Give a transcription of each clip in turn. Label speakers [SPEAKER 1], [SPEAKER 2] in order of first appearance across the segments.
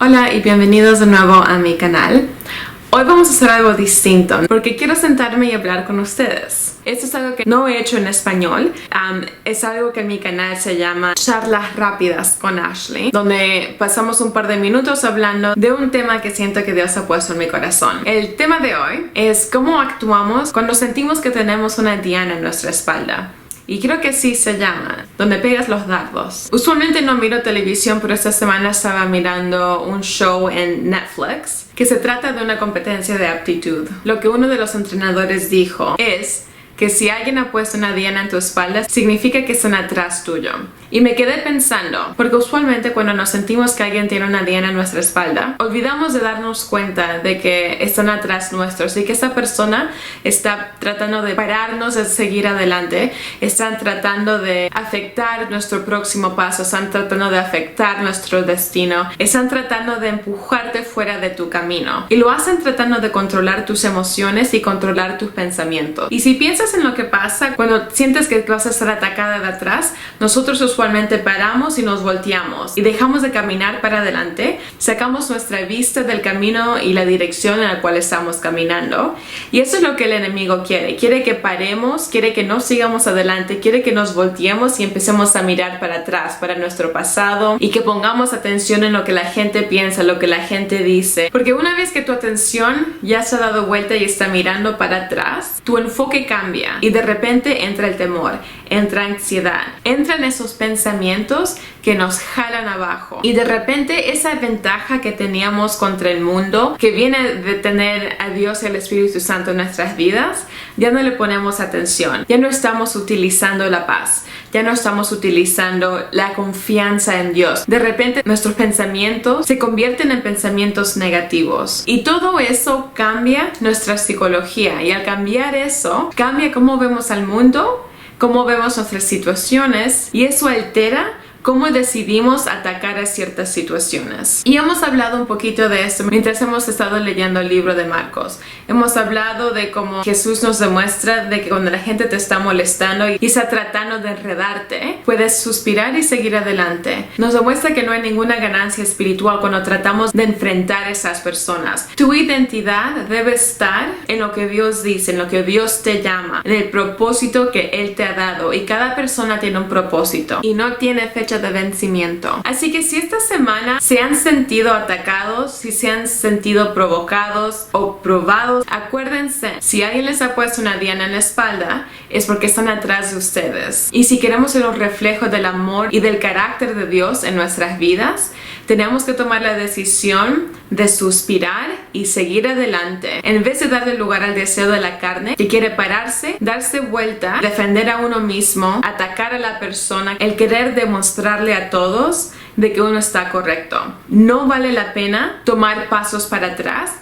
[SPEAKER 1] Hola y bienvenidos de nuevo a mi canal. Hoy vamos a hacer algo distinto porque quiero sentarme y hablar con ustedes. Esto es algo que no he hecho en español. Es algo que en mi canal se llama Charlas Rápidas con Ashley, donde pasamos un par de minutos hablando de un tema que siento que Dios ha puesto en mi corazón. El tema de hoy es cómo actuamos cuando sentimos que tenemos una diana en nuestra espalda. Y creo que sí se llama, donde pegas los dardos. Usualmente no miro televisión, pero esta semana estaba mirando un show en Netflix que se trata de una competencia de aptitud. Lo que uno de los entrenadores dijo es que si alguien ha puesto una diana en tu espalda, significa que están atrás tuyo. Y me quedé pensando, porque usualmente cuando nos sentimos que alguien tiene una diana en nuestra espalda, olvidamos de darnos cuenta de que están atrás nuestros y que esta persona está tratando de pararnos de seguir adelante, están tratando de afectar nuestro próximo paso, están tratando de afectar nuestro destino, están tratando de empujarte fuera de tu camino. Y lo hacen tratando de controlar tus emociones y controlar tus pensamientos. Y si piensas en lo que pasa cuando sientes que vas a ser atacada de atrás, nosotros usualmente paramos y nos volteamos y dejamos de caminar para adelante, sacamos nuestra vista del camino y la dirección en la cual estamos caminando, y eso es lo que el enemigo quiere que paremos, quiere que no sigamos adelante, quiere que nos volteemos y empecemos a mirar para atrás, para nuestro pasado, y que pongamos atención en lo que la gente piensa, lo que la gente dice, porque una vez que tu atención ya se ha dado vuelta y está mirando para atrás, tu enfoque cambia y de repente entra el temor, entra ansiedad, entran esos pensamientos que nos jalan abajo, y de repente esa ventaja que teníamos contra el mundo, que viene de tener a Dios y al Espíritu Santo en nuestras vidas, ya no le ponemos atención, ya no estamos utilizando la paz, ya no estamos utilizando la confianza en Dios. De repente nuestros pensamientos se convierten en pensamientos negativos, y todo eso cambia nuestra psicología, y al cambiar eso, cambia cómo vemos al mundo, cómo vemos nuestras situaciones, y eso altera cómo decidimos atacar a ciertas situaciones. Y hemos hablado un poquito de esto mientras hemos estado leyendo el libro de Marcos. Hemos hablado de cómo Jesús nos demuestra de que cuando la gente te está molestando y está tratando de enredarte, puedes suspirar y seguir adelante. Nos demuestra que no hay ninguna ganancia espiritual cuando tratamos de enfrentar a esas personas. Tu identidad debe estar en lo que Dios dice, en lo que Dios te llama, en el propósito que Él te ha dado. Y cada persona tiene un propósito y no tiene fecha de vencimiento. Así que si esta semana se han sentido atacados, si se han sentido provocados o probados, acuérdense, si alguien les ha puesto una diana en la espalda, es porque están atrás de ustedes. Y si queremos ser un reflejo del amor y del carácter de Dios en nuestras vidas, tenemos que tomar la decisión de suspirar y seguir adelante, en vez de darle lugar al deseo de la carne que quiere pararse, darse vuelta, defender a uno mismo, atacar a la persona, el querer demostrarle a todos de que uno está correcto. No vale la pena tomar pasos para atrás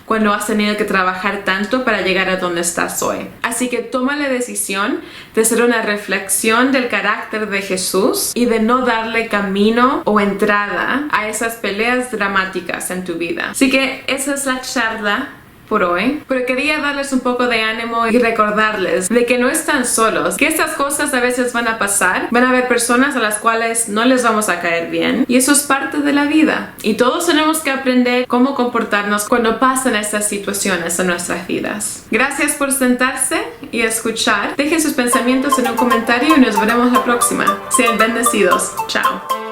[SPEAKER 1] cuando has tenido que trabajar tanto para llegar a donde estás hoy. Así que toma la decisión de hacer una reflexión del carácter de Jesús y de no darle camino o entrada a esas peleas dramáticas en tu vida. Así que esa es la charla por hoy, pero quería darles un poco de ánimo y recordarles de que no están solos, que estas cosas a veces van a pasar, van a haber personas a las cuales no les vamos a caer bien, y eso es parte de la vida, y todos tenemos que aprender cómo comportarnos cuando pasan estas situaciones en nuestras vidas. Gracias por sentarse y escuchar. Dejen sus pensamientos en un comentario y nos veremos la próxima. Sean bendecidos. Chao.